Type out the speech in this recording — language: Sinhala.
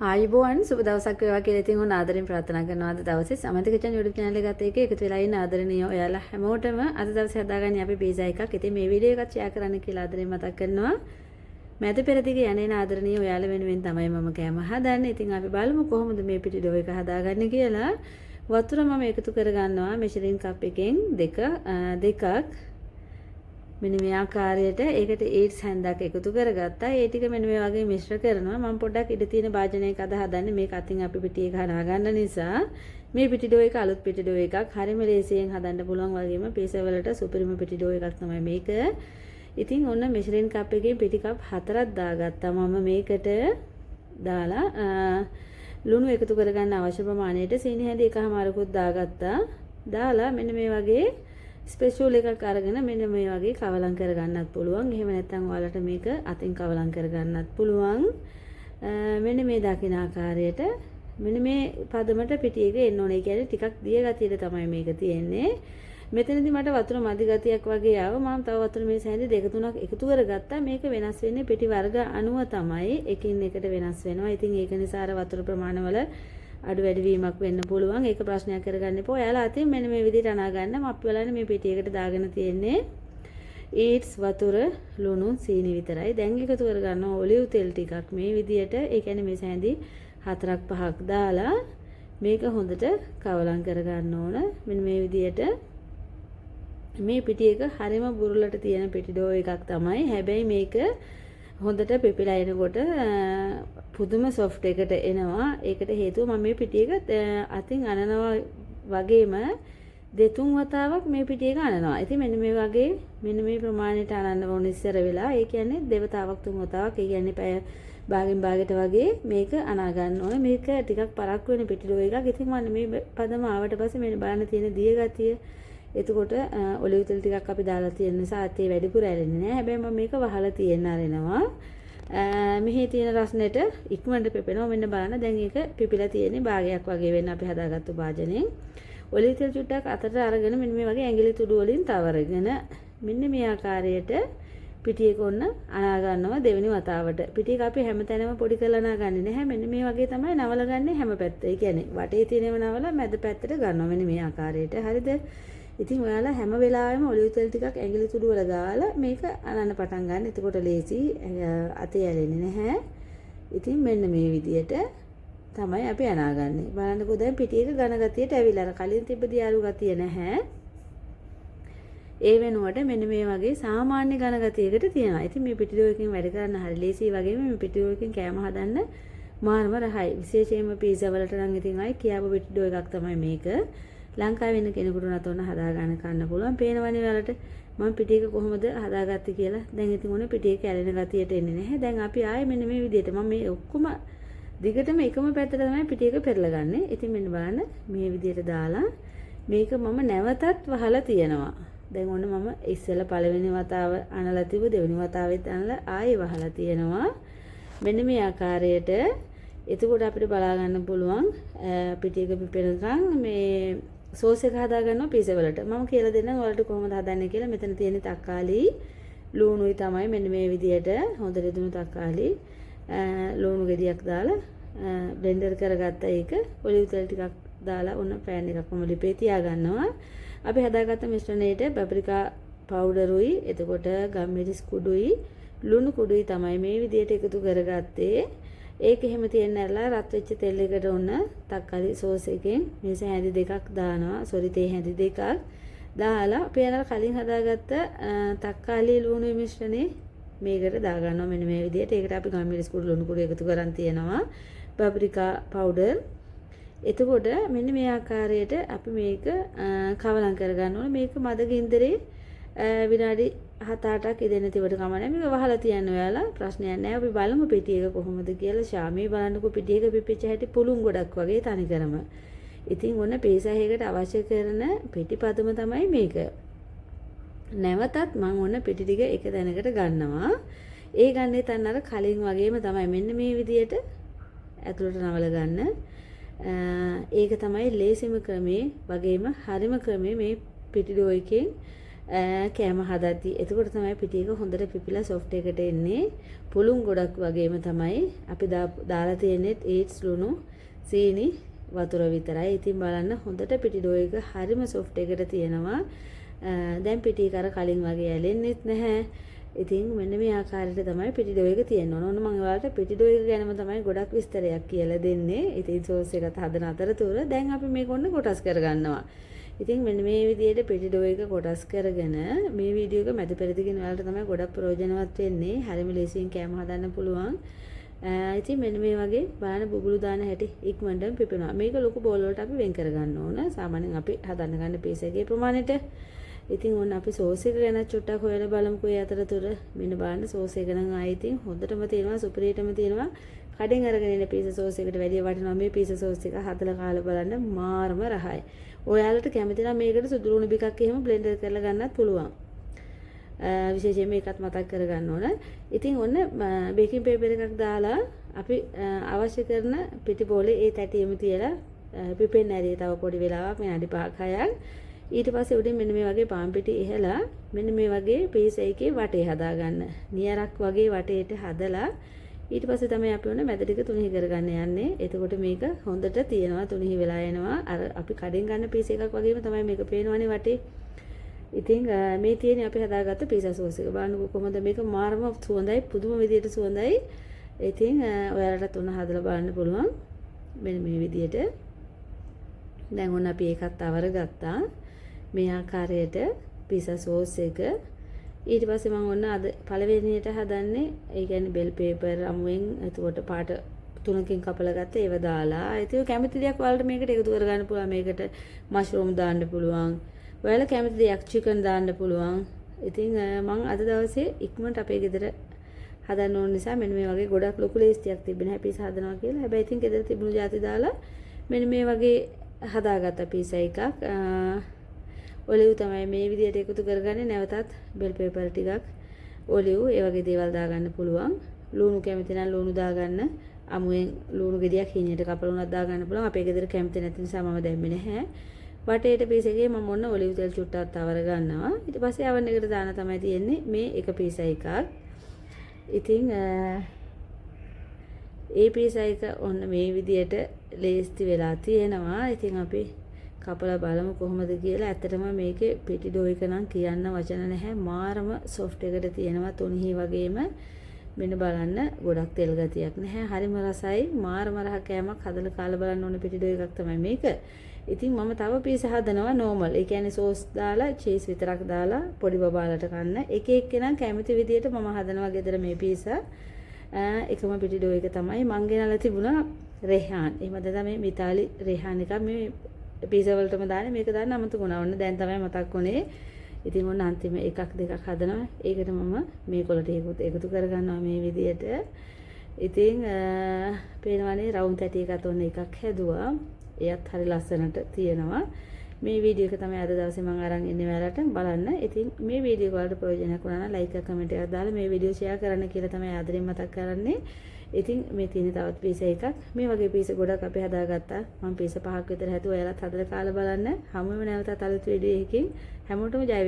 ආයුබෝවන් සුබ දවසක් වේවා කියලා ඉතින් උන් ආදරෙන් ප්‍රාර්ථනා කරනවා අද දවසේ සමථ කිචන් YouTube channel එකත් එක්ක එකතු වෙලා ඉන්න ආදරණීය ඔයාලා හැමෝටම අද දවසේ හදාගන්නේ අපි පීසා එකක්. ඉතින් මේ වීඩියෝ එකත් ෂෙයා කරන්න කියලා ආදරෙන් මතක් කරනවා. මැද පෙරදිග යන්නේ ආදරණීය ඔයාලා වෙනුවෙන් තමයි මම කෑම හදන්නේ. ඉතින් අපි බලමු කොහොමද මේ පිටි ඩෝ එක හදාගන්නේ කියලා. වතුර මම එකතු කරගන්නවා මෙෂරින් කප් එකෙන් දෙකක් මෙන්න මේ ආකාරයට ඒකට 8 හැන්දක් එකතු කරගත්තා. ඒ ටික මෙන්න මේ වගේ මිශ්‍ර කරනවා. මම පොඩ්ඩක් ඉඳ තියෙන භාජනයක අද හදන්නේ මේක අතින් අපි පිටි එක හදා ගන්න නිසා මේ පිටි ඩෝ එක අලුත් පිටි ඩෝ එකක්. හරිම ලේසියෙන් හදන්න පුළුවන් වගේම පීසා වලට සුපිරිම පිටි ඩෝ එකක් තමයි මේක. ඉතින් ඔන්න මෙෂරින් කප් එකේ පිටි කප් 4ක් දාගත්තා. මම මේකට දාලා ලුණු එකතු කරගන්න අවශ්‍ය ප්‍රමාණයට සීනි හැඳි එකමාරකුත් දාගත්තා. දාලා මෙන්න මේ වගේ ස්පෙෂල් එකක් අරගෙන මෙන්න මේ වගේ කවලම් කරගන්නත් පුළුවන්. එහෙම නැත්නම් ඔයාලට මේක අතින් කවලම් කරගන්නත් පුළුවන්. මෙන්න මේ දකින ආකාරයට මෙන්න මේ පදමට පිටි එක එන්න ඕනේ. කියන්නේ ටිකක් දිය ගතියට තමයි මේක තියෙන්නේ. මෙතනදී මට වතුර මදි ගතියක් වගේ ආව. මම තව වතුර මේ සැහැඳි දෙක තුනක් එකතු කරගත්තා. මේක වෙනස් වෙන්නේ පිටි වර්ග අනුව තමයි එකින් එකට වෙනස් වෙනවා. ඉතින් ඒක නිසා අර වතුර ප්‍රමාණවල අඩු වැඩි වීමක් වෙන්න පුළුවන්. ඒක ප්‍රශ්නයක් කරගන්න එපා. ඔයාලා අතින් මෙන්න මේ විදිහට අනා ගන්න. මම අපි බලන්නේ මේ පිටියකට දාගෙන තියෙන්නේ ඊට්ස් වතුර ලුණු සීනි විතරයි. දැන් එකතු කරගන්නවා ඔලිව් තෙල් ටිකක් මේ විදිහට. ඒ කියන්නේ මේ සැහැඳි 4ක් 5ක් දාලා මේක හොඳට කවලම් කරගන්න ඕන. මෙන්න මේ විදිහට මේ පිටි එක හරිම බුරුලට තියෙන පිටි ඩෝ එකක් තමයි. හැබැයි මේක හොඳට පෙපිලා එනකොට පුදුම සොෆ්ට් එකට එනවා. ඒකට හේතුව මම මේ පිටි එක අතින් අනනවා වගේම දෙතුන් වතාවක් මේ පිටි එක අනනවා. ඉතින් මෙන්න මේ වගේ මෙන්න මේ ප්‍රමාණයට අනන්න ඕන ඉස්සර වෙලා. ඒ කියන්නේ දෙවතාවක් තුන් වතාවක්. ඒ කියන්නේ පැය භාගෙන් භාගයට වගේ මේක අනා ගන්න ඕනේ. මේක ටිකක් පරක්කු වෙන පිටි ඩෝ එකක්. ඉතින් මම මේ පදම ආවට පස්සේ මෙන්න බලන්න තියෙන දිය ගතිය. එතකොට ඔලිව් තෙල් ටිකක් අපි දාලා තියෙන නිසා අතේ වැඩිපුර ඇලෙන්නේ නැහැ. හැබැයි මම මේක වහලා තියෙන්න අරිනවා. මෙහි තියෙන රස්නෙට ඉක්මනට පෙපෙනවා. මෙන්න බලන්න දැන් ඒක පිපිලා තියෙන්නේ භාගයක් වගේ වෙන්න අපි හදාගත්තු භාජනයෙන්. ඔලිව් තෙල් චුට්ටක් අතට අරගෙන මෙන්න මේ වගේ ඇඟිලි තුඩු වලින් තවරගෙන මෙන්න මේ ආකාරයට පිටි එක ඔන්න අනා ගන්නවා දෙවෙනි වතාවට. පිටි එක අපි හැමතැනම පොඩි කරලා අනාගන්නේ නැහැ. මෙන්න මේ වගේ තමයි නවල ගන්නේ හැම පැත්ත. ඒ කියන්නේ වටේ තියෙනව නවල මැද පැත්තට ගන්නවා. මෙන්න මේ ආකාරයට. හරිද? ඉතින් ඔයාලා හැම වෙලාවෙම ඔලිව් තෙල් ටිකක් ඇඟිලි තුඩු වල දාලා මේක අනන්න පටන් ගන්න. එතකොට ලේසි අතේ ඇලෙන්නේ නැහැ. ඉතින් මෙන්න මේ විදියට තමයි අපි අනාගන්නේ. බලන්නකෝ දැන් පිටි එක ඝන ගතියට ඇවිල්ලා. අර කලින් තිබ්බ දියාරු ගතිය නැහැ. ඒ වෙනුවට මෙන්න මේ වගේ සාමාන්‍ය ඝන ගතියකට තියෙනවා. ඉතින් මේ පිටි ඩෝ එකකින් වැඩ කරන්න හරි ලේසි වගේම මේ පිටි ඩෝ එකකින් කෑම හදන්න මාර්ම රහයි. විශේෂයෙන්ම පීසා වලට නම් ඉතින් අය කියාපු පිටි ඩෝ එකක් තමයි මේක. ලංකාවේ ඉන්න කෙනෙකුට උනත් ඔන්න හදාගන්න කන්න පුළුවන්. පේනවනේ ඔයාලට මම පිටි එක කොහොමද හදාගත්තේ කියලා. දැන් ඉතින් ඔන්න පිටි එක ඇලෙන ගතියට එන්නේ නැහැ. දැන් අපි ආයේ මෙන්න මේ විදිහට මම මේ ඔක්කොම දිගටම එකම පැත්තට තමයි පිටි එක පෙරලගන්නේ. ඉතින් මෙන්න බලන්න මේ විදිහට දාලා මේක මම නැවතත් වහලා තියෙනවා. දැන් ඔන්න මම ඉස්සෙල්ලා පළවෙනි වතාව අනලා තිබු දෙවෙනි වතාවෙත් අනලා ආයේ වහලා තියෙනවා. මෙන්න මේ ආකාරයට. එතකොට අපිට බලා ගන්න පුළුවන් පිටි එක පිපෙනකන් මේ සෝස් එක හදා ගන්නවා පීසා වලට. මම කියලා දෙන්නම් ඔයාලට කොහොමද හදන්නේ කියලා. මෙතන තියෙන තක්කාලි ලුණුයි තමයි මෙන්න මේ විදියට හොඳට දුණු තක්කාලි ලුණු ගෙඩියක් දාලා බ්ලෙන්ඩර් කරගත්තා. ඒක ඔලිව් තෙල් ටිකක් දාලා ඔන්න පෑන් එකක්ම ලිපේ තියා ගන්නවා. අපි හදාගත්ත මිශ්‍රණයට පැප්‍රිකා පවුඩරුයි එතකොට ගම්මිරිස් කුඩුයි ලුණු කුඩුයි තමයි මේ විදියට එකතු කරගත්තේ. ඒක එහෙම තියෙන්න ඇරලා රත් වෙච්ච තෙල් එකට ඔන්න තක්කාලි සෝස් එකෙන් මේ හැඳි දෙකක් දානවා. තේ හැඳි දෙකක් දාලා අපි අර කලින් හදාගත්ත තක්කාලි ලුණු මිශ්‍රණේ මේකට දා ගන්නවා මෙන්න මේ විදිහට. ඒකට අපි ගම්මිරිස් කුඩු ලුණු කුඩු එකතු කරන් තියෙනවා. පප්‍රිකා පවුඩර්. එතකොට මෙන්න මේ ආකාරයට අපි මේක කවලම් කරගන්න ඕනේ. මේක මද ගින්දරේ විනාඩි 7-8ක් ඉදෙන්න තිබට කමන්නේ. මේක වහලා තියන්න ඔයාලා ප්‍රශ්නයක් නැහැ. අපි බලමු පිටි එක කොහොමද කියලා. ශාමී බලන්නකෝ පිටි එක පිපිච්ච හැටි පුළුන් ගොඩක් වගේ තනිකරම. ඉතින් ඔන්න පීසා එකකට අවශ්‍ය කරන පිටි පදම තමයි මේක. නැවතත් මම ඔන්න පිටි ටික එක දැනකට ගන්නවා. ඒ ගන්නේ තන අර කලින් වගේම තමයි මෙන්න මේ විදියට ඇතුළට නවල ගන්න. ඒක තමයි ලේසිම ක්‍රමේ වගේම හරිම ක්‍රමේ මේ පිටි ඩෝ එකෙන් කෑම හදද්දී. එතකොට තමයි පිටි එක හොඳට පිපිලා සොෆ්ට් එකට එන්නේ. පුළුන් ගොඩක් වගේම තමයි අපි දාලා තියෙන්නේ ඒට්ස් ලුණු සීනි වතුර විතරයි. ඉතින් බලන්න හොඳට පිටි ඩෝ එක හරිම සොෆ්ට් එකට තියෙනවා. දැන් පිටි කර කලින් වගේ ඇලෙන්නෙත් නැහැ. ඉතින් මෙන්න මේ ආකාරයට තමයි පිටි ඩෝ එක තියෙන්නේ. ඕන මම ඔයාලට පිටි ඩෝ එක ගැනම තමයි ගොඩක් විස්තරයක් කියලා දෙන්නේ. ඉතින් සෝස් එකත් හදන අතරතුර දැන් අපි මේක ඔන්න කොටස් කරගන්නවා. ඉතින් මෙන්න මේ විදිහට පිටි ඩෝ එක කොටස් කරගෙන මේ වීඩියෝ එක මැද පෙරදිගෙන ඔයාලට තමයි ගොඩක් ප්‍රයෝජනවත් වෙන්නේ. හරිම ලේසියෙන් කෑම හදන්න පුළුවන්. ඉතින් මෙන්න මේ වගේ බලන්න බුබුලු දාන හැටි ඉක්මනටම පිපෙනවා. මේක ලොකු බෝල් වලට අපි වෙන් කරගන්න ඕන. සාමාන්‍යයෙන් අපි හදන්න ගන්න පීස් එකේ ප්‍රමාණයට. ඉතින් ඕන අපි සෝස් එක ගැන චුට්ටක් හොයලා බලමුකෝ ඒ අතරතුර. මෙන්න බලන්න සෝස් එක නම් ආයි ඉතින් හොඳටම තියෙනවා, සුපිරියටම තියෙනවා. කඩෙන් අරගෙන එන පීස් සෝස් එකට වැඩිය වටිනවා මේ පීස් සෝස් එක. හදලා කාලා බලන්න මාරම රහයි. ඔයාලට කැමති නම් මේකට සුදු ලුණු බිකක් එහෙම බ්ලෙන්ඩර් කරලා ගන්නත් පුළුවන්. විශේෂයෙන් මේකත් මතක් කරගන්න ඕන. ඉතින් ඔන්න බේකින් පේපර් එකක් දාලා අපි අවශ්‍ය කරන පිටි බෝලේ ඒ තැටියෙම තියලා පිපෙන්න ඇරිය තව පොඩි වෙලාවක් විනාඩි 5ක් 6ක්. ඊට පස්සේ උඩින් මෙන්න මේ වගේ පාන් පිටි ඉහලා මෙන්න මේ වගේ පීස් එකේ වටේ හදාගන්න. නියරක් වගේ වටේට හදලා ඊට පස්සේ තමයි අපි ඔන්න මැද ටික තුනිහි කරගන්න යන්නේ. එතකොට මේක හොඳට තියෙනවා, තුනිහි වෙලා එනවා. අර අපි කඩෙන් ගන්න පීස් එකක් වගේම තමයි මේක පේනවනේ වටේ. ඉතින් මේ තියෙන්නේ අපි හදාගත්ත පීසා සෝස් එක. බලන්නකෝ කොහොමද මේක මාරම සුවඳයි, පුදුම විදියට සුවඳයි. ඉතින් ඔයාලටත් උන හදලා බලන්න පුළුවන්. මෙන්න මේ විදියට. දැන් ඔන්න අපි ඒකත් අවර ගත්තා. මේ ආකාරයට පීසා සෝස් එක. ඊට පස්සේ මම ඔන්න අද පළවෙනියට හදන්නේ ඒ කියන්නේ බෙල් පේපර් අමුවෙන් එතකොට පාට 3කින් කපලා ගත්ත ඒව දාලා. ඒක කැමති දෙයක් ඔයාලට මේකට එකතු කරගන්න පුළුවන්. මේකට මෂ්රූම් දාන්න පුළුවන්. ඔයාලා කැමති දෙයක් චිකන් දාන්න පුළුවන්. ඉතින් මම අද දවසේ ඉක්මනට අපේ ගෙදර හදන්න ඕන නිසා මෙන්න මේ වගේ ගොඩක් ලොකු ලේස්තියක් තිබෙන හැපිස් හදනවා කියලා. හැබැයි ඉතින් ගෙදර තිබුණු જાති දාලා මෙන්න මේ වගේ හදාගත්ත පීසා එකක්. ඔලිව් තමයි මේ විදිහට එකතු කරගන්නේ. නැවතත් බෙල් පේපර් ටිකක් ඔලිව් ඒ වගේ දේවල් දාගන්න පුළුවන්. ලුණු කැමති නම් ලුණු දාගන්න. අමුයෙන් ලුණු ගෙඩියක් හීනයට කපලා උනත් දාගන්න පුළුවන්. අපේ ගෙදර කැමති නැති නිසා මම දැම්මේ නැහැ. වටේට පීස් එකේ මම ඔන්න ඔලිව් තෙල් චුට්ටක් තවර ගන්නවා. ඊට පස්සේ oven එකට දාන තමයි තියෙන්නේ මේ එක පීසා එකක්. ඉතින් ඒ පීසා එක ඔන්න මේ විදියට ලේස්ති වෙලා තියෙනවා. ඉතින් අපි කපලා බලමු කොහොමද කියලා. ඇත්තටම මේකේ පිටි ඩෝ එක නම් කියන්න වචන නැහැ. මාරම සොෆ්ට් එකට තියෙනවා, තුනිහි වගේම. මෙන්න බලන්න ගොඩක් තෙල් ගතියක් නැහැ. හරිම රසයි. මාරම රහ කෑමක් හදලා කාලා බලන්න ඕන පිටි ඩෝ එකක් තමයි මේක. ඉතින් මම තව පීස් හදනවා නෝමල්. ඒ කියන්නේ සෝස් දාලා චීස් විතරක් දාලා පොඩි බබාලට කන්න. එක එක්කෙනා කැමති විදියට මම හදනවා ගෙදර මේ පීසා. එකම පිටි ඩෝ එක තමයි මං ගෙනලා තිබුණා රෙහාන්. එහෙමද තමයි මිතාලි රෙහාන් එකක් මේ පීසා වලටම දාන්නේ. මේක දාන්න අමතකුණා. ඔන්න දැන් තමයි මතක් වුණේ. ඉතින් ඔන්න අන්තිම එකක් දෙකක් හදනවා. ඒකට මම මේ කොළ ටිකකුත් එකතු කරගන්නවා මේ විදියට. ඉතින් පේනවනේ රවුම් තැටි එකත් ඔන්න එකක් හැදුවා. එයත් හරි ලස්සනට තියෙනවා. මේ වීඩියෝ එක තමයි අද දවසේ මම අරන් ඉන්නේ ඔයාලට බලන්න. ඉතින් මේ වීඩියෝ එක වලට ප්‍රයෝජනයක් වුණා නම් ලයික් එක කමෙන්ට් එකක් දාලා මේ වීඩියෝ ෂෙයා කරන්න කියලා තමයි ආදරෙන් මතක් කරන්නේ. ඉතින් මේ තියෙන තවත් පීසා එකක්. මේ වගේ පීසා ගොඩක් අපි හදාගත්තා. මම පීසා 5ක් විතර හැදුවා. ඔයාලත් හදලා කාලා බලන්න. හැමෝම නැවතත් අලුත් වීඩියෝ එකකින් හැමෝටම ජය